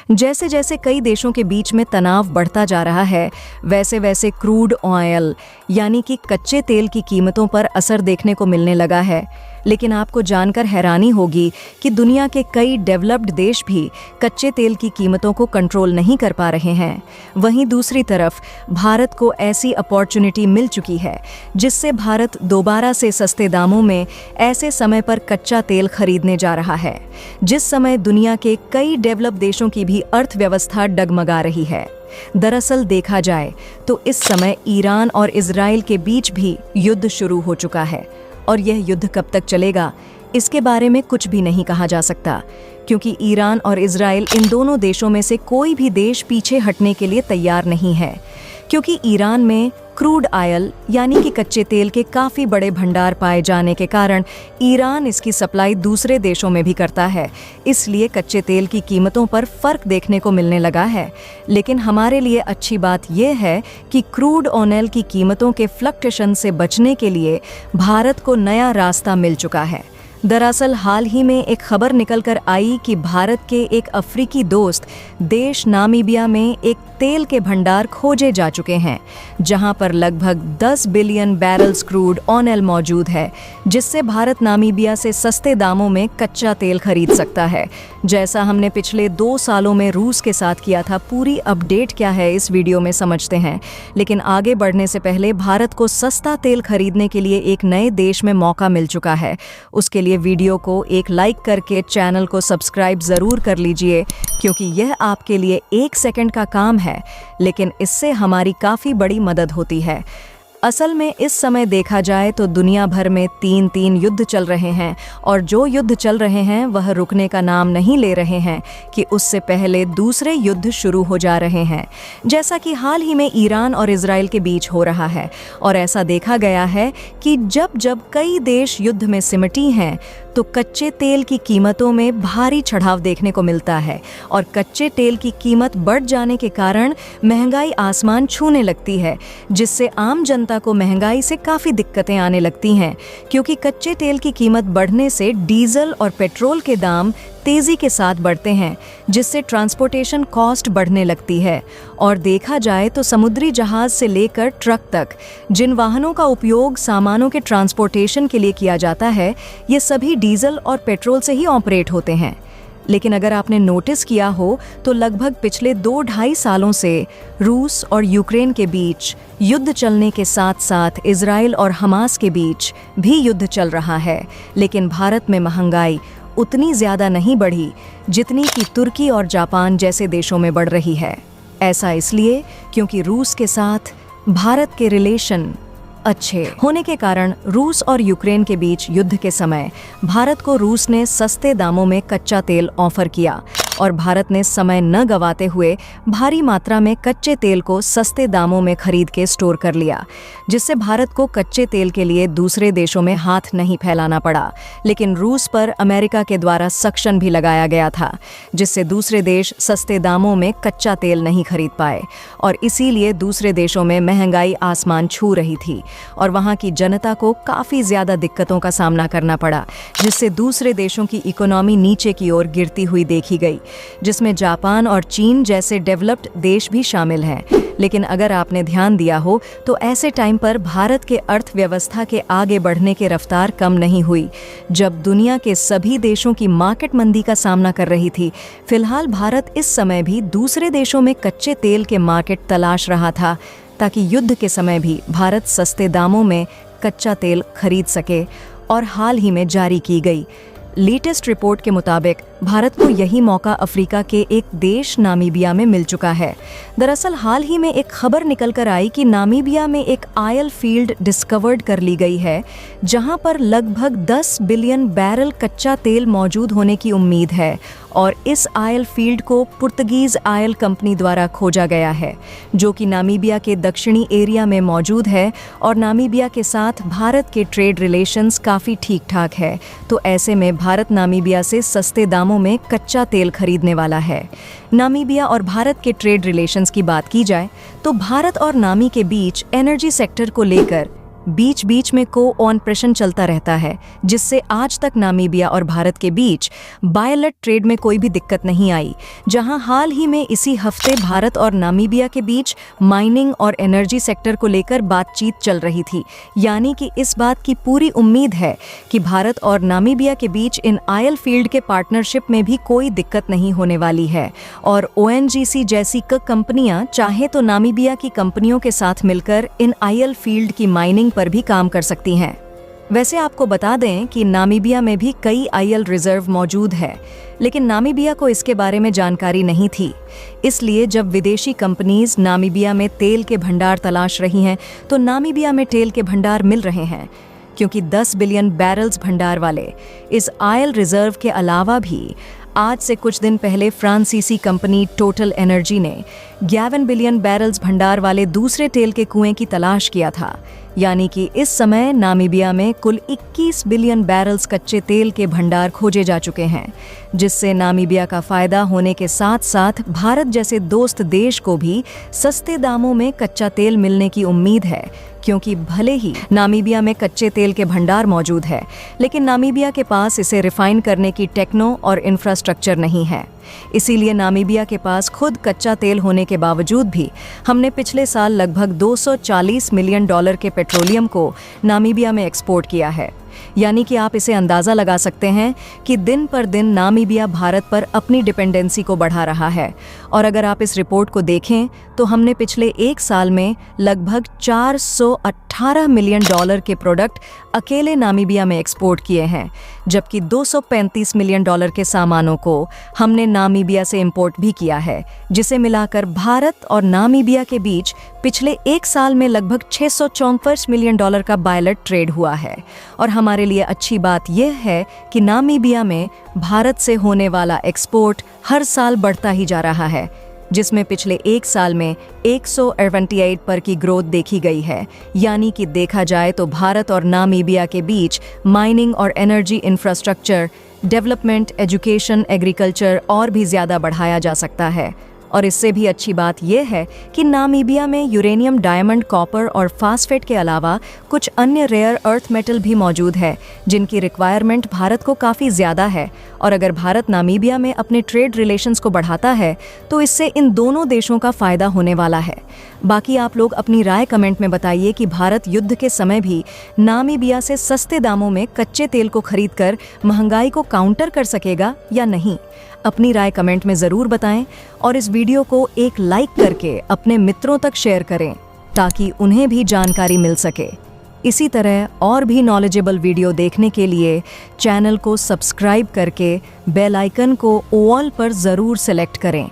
जैसे जैसे कई देशों के बीच में तनाव बढ़ता जा रहा है, वैसे वैसे क्रूड ऑयल यानी कि कच्चे तेल की कीमतों पर असर देखने को मिलने लगा है। लेकिन आपको जानकर हैरानी होगी कि दुनिया के कई डेवलप्ड देश भी कच्चे तेल की कीमतों को कंट्रोल नहीं कर पा रहे हैं। वहीं दूसरी तरफ भारत को ऐसी अपॉर्चुनिटी मिल चुकी है जिससे भारत दोबारा से सस्ते दामों में ऐसे समय पर कच्चा तेल खरीदने जा रहा है जिस समय दुनिया के कई डेवलप देशों की भी अर्थव्यवस्था डगमगा रही है। दरअसल देखा जाए तो इस समय ईरान और इजराइल के बीच भी युद्ध शुरू हो चुका है और यह युद्ध कब तक चलेगा इसके बारे में कुछ भी नहीं कहा जा सकता, क्योंकि ईरान और इजराइल इन दोनों देशों में से कोई भी देश पीछे हटने के लिए तैयार नहीं है। क्योंकि ईरान में क्रूड ऑयल यानी कि कच्चे तेल के काफ़ी बड़े भंडार पाए जाने के कारण ईरान इसकी सप्लाई दूसरे देशों में भी करता है, इसलिए कच्चे तेल की कीमतों पर फ़र्क देखने को मिलने लगा है। लेकिन हमारे लिए अच्छी बात यह है कि क्रूड ऑयल की कीमतों के फ्लक्चुएशन से बचने के लिए भारत को नया रास्ता मिल चुका है। दरअसल हाल ही में एक खबर निकल कर आई कि भारत के एक अफ्रीकी दोस्त देश नामीबिया में एक तेल के भंडार खोजे जा चुके हैं जहां पर लगभग 10 बिलियन बैरल्स क्रूड ऑयल मौजूद है, जिससे भारत नामीबिया से सस्ते दामों में कच्चा तेल खरीद सकता है। जैसा हमने पिछले 2 सालों में रूस के साथ किया था, पूरी अपडेट क्या है इस वीडियो में समझते हैं। लेकिन आगे बढ़ने से पहले भारत को सस्ता तेल खरीदने के लिए एक नए देश में मौका मिल चुका है। उसके लिए वीडियो को एक लाइक करके चैनल को सब्सक्राइब ज़रूर कर लीजिए, क्योंकि यह आपके लिए 1 सेकंड का काम है, लेकिन इससे हमारी काफ़ी बड़ी मदद होती है। असल में इस समय देखा जाए तो दुनिया भर में 3 युद्ध चल रहे हैं और जो युद्ध चल रहे हैं वह रुकने का नाम नहीं ले रहे हैं कि उससे पहले दूसरे युद्ध शुरू हो जा रहे हैं, जैसा कि हाल ही में ईरान और इजराइल के बीच हो रहा है। और ऐसा देखा गया है कि जब जब कई देश युद्ध में सिमटी हैं तो कच्चे तेल की कीमतों में भारी चढ़ाव देखने को मिलता है और कच्चे तेल की कीमत बढ़ जाने के कारण महंगाई आसमान छूने लगती है, जिससे आम जनता को महंगाई से काफ़ी दिक्कतें आने लगती हैं। क्योंकि कच्चे तेल की कीमत बढ़ने से डीजल और पेट्रोल के दाम तेज़ी के साथ बढ़ते हैं, जिससे ट्रांसपोर्टेशन कॉस्ट बढ़ने लगती है। और देखा जाए तो समुद्री जहाज़ से लेकर ट्रक तक जिन वाहनों का उपयोग सामानों के ट्रांसपोर्टेशन के लिए किया जाता है, ये सभी डीजल और पेट्रोल से ही ऑपरेट होते हैं। लेकिन अगर आपने नोटिस किया हो तो लगभग पिछले 2-2.5 सालों से रूस और यूक्रेन के बीच युद्ध चलने के साथ साथ इजराइल और हमास के बीच भी युद्ध चल रहा है, लेकिन भारत में महंगाई उतनी ज़्यादा नहीं बढ़ी जितनी कि तुर्की और जापान जैसे देशों में बढ़ रही है। ऐसा इसलिए क्योंकि रूस के साथ भारत के रिलेशन अच्छे होने के कारण रूस और यूक्रेन के बीच युद्ध के समय भारत को रूस ने सस्ते दामों में कच्चा तेल ऑफर किया और भारत ने समय न गंवाते हुए भारी मात्रा में कच्चे तेल को सस्ते दामों में खरीद के स्टोर कर लिया, जिससे भारत को कच्चे तेल के लिए दूसरे देशों में हाथ नहीं फैलाना पड़ा। लेकिन रूस पर अमेरिका के द्वारा सख्शन भी लगाया गया था, जिससे दूसरे देश सस्ते दामों में कच्चा तेल नहीं खरीद पाए और इसीलिए दूसरे देशों में महंगाई आसमान छू रही थी और वहाँ की जनता को काफ़ी ज़्यादा दिक्कतों का सामना करना पड़ा, जिससे दूसरे देशों की इकोनॉमी नीचे की ओर गिरती हुई देखी गई, जिसमें जापान और चीन जैसे डेवलप्ड देश भी शामिल हैं। लेकिन अगर आपने ध्यान दिया हो तो ऐसे टाइम पर भारत के अर्थव्यवस्था के आगे बढ़ने की रफ्तार कम नहीं हुई। जब दुनिया के सभी देशों की मार्केट मंदी का सामना कर रही थी, फिलहाल भारत इस समय भी दूसरे देशों में कच्चे तेल के मार्केट तलाश रहा था ताकि युद्ध के समय भी भारत सस्ते दामों में कच्चा तेल खरीद सके। और हाल ही में जारी की गई लेटेस्ट रिपोर्ट के मुताबिक भारत को यही मौका अफ्रीका के एक देश नामीबिया में मिल चुका है। दरअसल हाल ही में एक खबर निकल कर आई कि नामीबिया में एक ऑयल फील्ड डिस्कवर्ड कर ली गई है, जहां पर लगभग 10 बिलियन बैरल कच्चा तेल मौजूद होने की उम्मीद है और इस ऑयल फील्ड को पुर्तगीज ऑयल कंपनी द्वारा खोजा गया है, जो कि नामीबिया के दक्षिणी एरिया में मौजूद है और नामीबिया के साथ भारत के ट्रेड रिलेशंस काफ़ी ठीक ठाक है। तो ऐसे में भारत नामीबिया से सस्ते दामों में कच्चा तेल खरीदने वाला है। नामीबिया और भारत के ट्रेड रिलेशंस की बात की जाए तो भारत और नामी के बीच एनर्जी सेक्टर को लेकर बीच बीच में कोऑपरेशन चलता रहता है, जिससे आज तक नामीबिया और भारत के बीच बायलैटरल ट्रेड में कोई भी दिक्कत नहीं आई। जहां हाल ही में इसी हफ्ते भारत और नामीबिया के बीच माइनिंग और एनर्जी सेक्टर को लेकर बातचीत चल रही थी। यानी कि इस बात की पूरी उम्मीद है कि भारत और नामीबिया के बीच इन ऑयल फील्ड के पार्टनरशिप में भी कोई दिक्कत नहीं होने वाली है और ओएनजीसी जैसी कंपनियां चाहे तो नामीबिया की कंपनियों के साथ मिलकर इन ऑयल फील्ड की माइनिंग पर भी काम कर सकती हैं। वैसे आपको बता दें कि नामीबिया में भी कई ऑयल रिजर्व मौजूद है, लेकिन नामीबिया को इसके बारे में जानकारी नहीं थी। इसलिए जब विदेशी कंपनीज नामीबिया में तेल के भंडार तलाश रही हैं, तो नामीबिया में तेल के भंडार मिल रहे हैं, क्योंकि 10 बिलियन बैरल्स भंडार वाले इस ऑयल रिजर्व के अलावा भी आज से कुछ दिन पहले फ्रांसीसी कंपनी टोटल एनर्जी ने 11 बिलियन बैरल्स भंडार वाले दूसरे तेल के कुएं की तलाश किया था। यानी कि इस समय नामीबिया में कुल 21 बिलियन बैरल्स कच्चे तेल के भंडार खोजे जा चुके हैं, जिससे नामीबिया का फायदा होने के साथ साथ भारत जैसे दोस्त देश को भी सस्ते दामों में कच्चा तेल मिलने की उम्मीद है। क्योंकि भले ही नामीबिया में कच्चे तेल के भंडार मौजूद है, लेकिन नामीबिया के पास इसे रिफाइन करने की टेक्नो और इंफ्रास्ट्रक्चर नहीं है। इसीलिए नामीबिया के पास खुद कच्चा तेल होने के बावजूद भी हमने पिछले साल लगभग $240 मिलियन के पेट्रोलियम को नामीबिया में एक्सपोर्ट किया है। यानी कि आप इसे अंदाज़ा लगा सकते हैं कि दिन पर दिन नामीबिया भारत पर अपनी डिपेंडेंसी को बढ़ा रहा है। और अगर आप इस रिपोर्ट को देखें तो हमने पिछले एक साल में लगभग $418 मिलियन के प्रोडक्ट अकेले नामीबिया में एक्सपोर्ट किए हैं, जबकि $235 मिलियन के सामानों को हमने नामीबिया से इंपोर्ट भी किया है, जिसे मिलाकर भारत और नामीबिया के बीच पिछले एक साल में लगभग $634 मिलियन का बायलैटरल ट्रेड हुआ है। और हमारे लिए अच्छी बात यह है कि नामीबिया में भारत से होने वाला एक्सपोर्ट हर साल बढ़ता ही जा रहा है, जिसमें पिछले एक साल में 178 पर की ग्रोथ देखी गई है। यानी कि देखा जाए तो भारत और नामीबिया के बीच माइनिंग और energy infrastructure development, education, agriculture और भी ज़्यादा बढ़ाया जा सकता है। और इससे भी अच्छी बात यह है कि नामीबिया में यूरेनियम, डायमंड, कॉपर और फास्फेट के अलावा कुछ अन्य रेयर अर्थ मेटल भी मौजूद है, जिनकी रिक्वायरमेंट भारत को काफ़ी ज़्यादा है। और अगर भारत नामीबिया में अपने ट्रेड रिलेशंस को बढ़ाता है तो इससे इन दोनों देशों का फ़ायदा होने वाला है। बाकी आप लोग अपनी राय कमेंट में बताइए कि भारत युद्ध के समय भी नामीबिया से सस्ते दामों में कच्चे तेल को खरीदकर महंगाई को काउंटर कर सकेगा या नहीं। अपनी राय कमेंट में ज़रूर बताएं और इस वीडियो को एक लाइक करके अपने मित्रों तक शेयर करें ताकि उन्हें भी जानकारी मिल सके। इसी तरह और भी नॉलेजेबल वीडियो देखने के लिए चैनल को सब्सक्राइब करके बेल आइकन को ऑल पर ज़रूर सेलेक्ट करें।